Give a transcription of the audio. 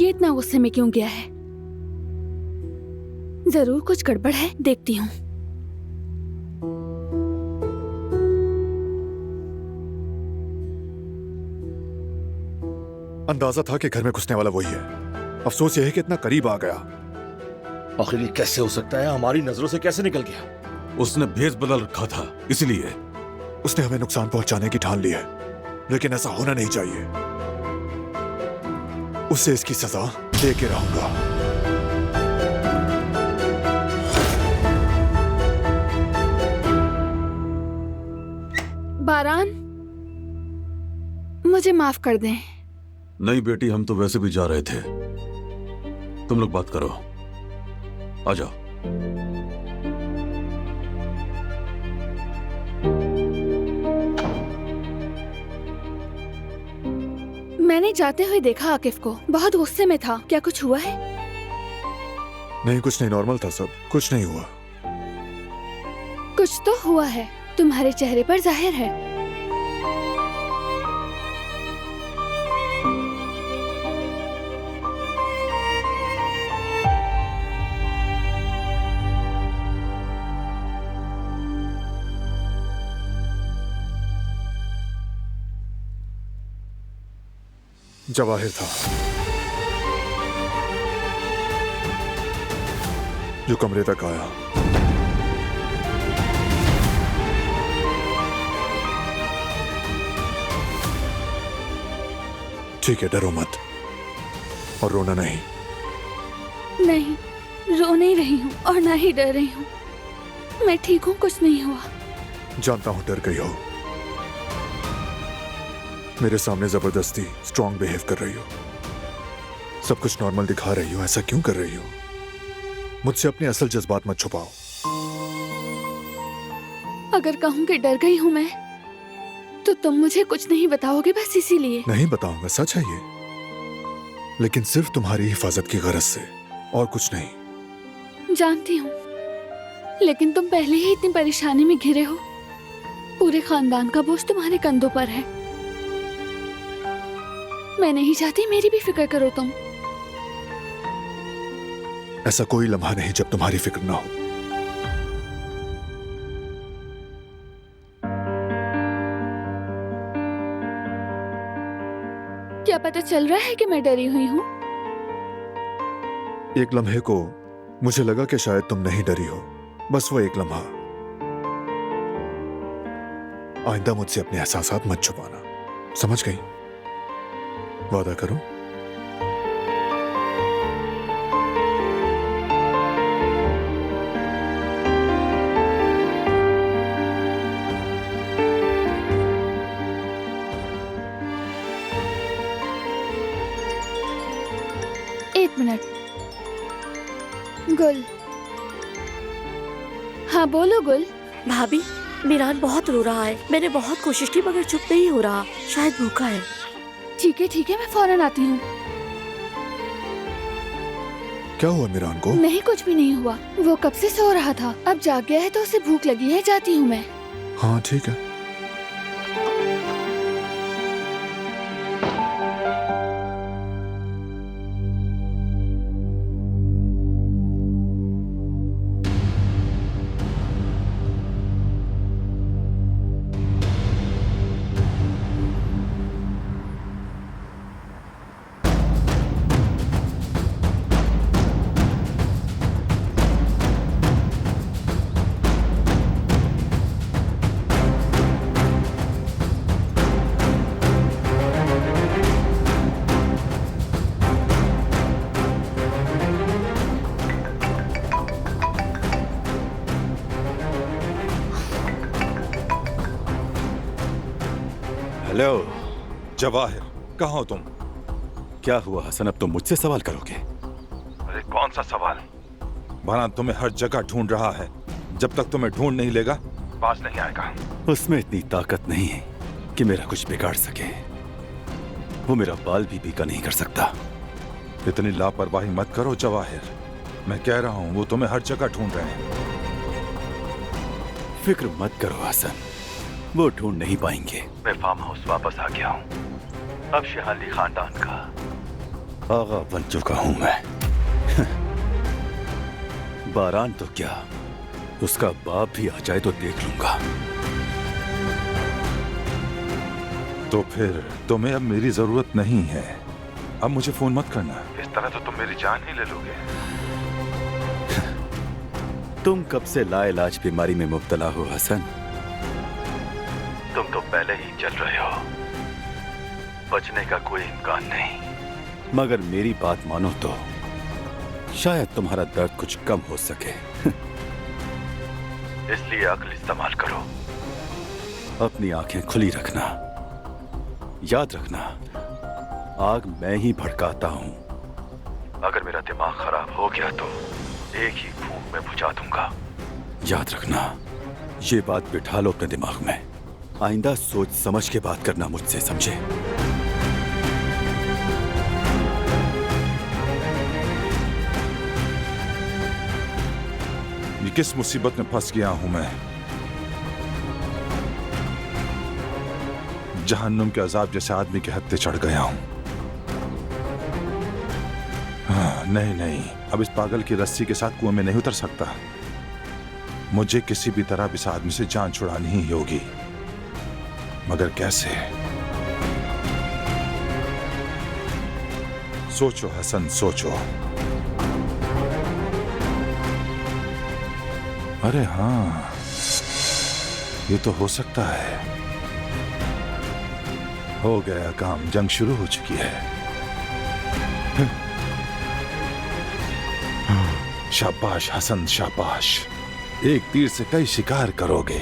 ये इतना गुस्से में क्यों गया है? जरूर कुछ गड़बड़ है, देखती हूँ। अंदाजा था कि घर में घुसने वाला वही है। अफसोस यह है कि इतना करीब आ गया। आखिर ये कैसे हो सकता है? हमारी नजरों से कैसे निकल गया? उसने भेस बदल रखा था, इसलिए उसने हमें नुकसान पहुंचाने की ठान ली है, लेकिन ऐसा होना नहीं चाहिए। उसे इसकी सजा दे के रहूंगा। बारान, मुझे माफ कर दें। नहीं बेटी, हम तो वैसे भी जा रहे थे। तुम लोग बात करो, आ जाओ। मैंने जाते हुए देखा आकिफ को, बहुत गुस्से में था। क्या कुछ हुआ है? नहीं, कुछ नहीं, नॉर्मल था सब, कुछ नहीं हुआ। कुछ तो हुआ है, तुम्हारे चेहरे पर जाहिर है। जवाहिर था जो कमरे तक आया। ठीक है, डरो मत और रोना नहीं। नहीं, रो नहीं रही हूँ और ना ही डर रही हूँ। मैं ठीक हूँ, कुछ नहीं हुआ। जानता हूं डर गई हो। मेरे सामने जबरदस्ती स्ट्रॉन्ग बिहेव कर रही हो, सब कुछ नॉर्मल दिखा रही हो। ऐसा क्यों कर रही हो? मुझसे अपने असल जज्बात मत छुपाओ। अगर कहूँ कि डर गई हूँ मैं, तो तुम मुझे कुछ नहीं बताओगे, बस इसीलिए। नहीं बताऊंगा, सच है ये, लेकिन सिर्फ तुम्हारी हिफाजत की गरज से, और कुछ नहीं। जानती हूँ, लेकिन तुम पहले ही इतनी परेशानी में घिरे हो। पूरे खानदान का बोझ तुम्हारे कंधों पर है। मैं नहीं चाहती मेरी भी फिक्र करो तुम। ऐसा कोई लम्हा नहीं जब तुम्हारी फिक्र ना हो। क्या पता चल रहा है कि मैं डरी हुई हूँ? एक लम्हे को मुझे लगा कि शायद तुम नहीं डरी हो, बस वो एक लम्हा। आइंदा मुझसे अपने एहसासात मत छुपाना, समझ गई? वादा करो। एक मिनट। गुल। हाँ बोलो गुल। भाभी, मिरान बहुत रो रहा है। मैंने बहुत कोशिश की मगर चुप नहीं हो रहा, शायद भूखा है। ठीक है, मैं फौरन आती हूँ। क्या हुआ मिरान को? नहीं, कुछ भी नहीं हुआ। वो कब से सो रहा था, अब जाग गया है तो उसे भूख लगी है। जाती हूँ मैं। हाँ ठीक है। हेलो जवाहिर, कहाँ हो तुम? क्या हुआ हसन, अब तुम मुझसे सवाल करोगे? अरे कौन सा सवाल? भाना तुम्हें हर जगह ढूंढ रहा है। जब तक तुम्हें ढूंढ नहीं लेगा पास नहीं आएगा। उसमें इतनी ताकत नहीं है कि मेरा कुछ बिगाड़ सके। वो मेरा बाल भी बीका नहीं कर सकता। इतनी लापरवाही मत करो जवाहिर, मैं कह रहा हूँ वो तुम्हें हर जगह ढूंढ रहे हैं। फिक्र मत करो हसन, वो ढूंढ नहीं पाएंगे। मैं फार्म हाउस वापस आ गया हूँ। अब शहाली खानदान का आगा बन चुका हूं मैं। बारान तो क्या, उसका बाप भी आ जाए तो देख लूंगा। तो फिर तुम्हें अब मेरी जरूरत नहीं है। अब मुझे फोन मत करना, इस तरह तो तुम मेरी जान ही ले लोगे। तुम कब से लाइलाज बीमारी में मुब्तला हो हसन? तुम तो पहले ही चल रहे हो, बचने का कोई इम्कान नहीं। मगर मेरी बात मानो तो शायद तुम्हारा दर्द कुछ कम हो सके। इसलिए अक्ल इस्तेमाल करो, अपनी आंखें खुली रखना। याद रखना, आग मैं ही भड़काता हूं। अगर मेरा दिमाग खराब हो गया तो एक ही फूंक में बुझा दूंगा। याद रखना, ये बात बिठा लो अपने दिमाग में। आइंदा सोच समझ के बात करना मुझसे, समझे? ये किस मुसीबत में फंस गया हूं मैं? जहन्नुम के अजाब जैसे आदमी के हत्थे चढ़ गया हूं। हाँ, नहीं, अब इस पागल की रस्सी के साथ कुएं में नहीं उतर सकता। मुझे किसी भी तरह इस आदमी से जान छुड़ानी ही होगी, मगर कैसे? सोचो हसन, सोचो। अरे हाँ, ये तो हो सकता है। हो गया काम, जंग शुरू हो चुकी है। शाबाश हसन, शाबाश। एक तीर से कई शिकार करोगे।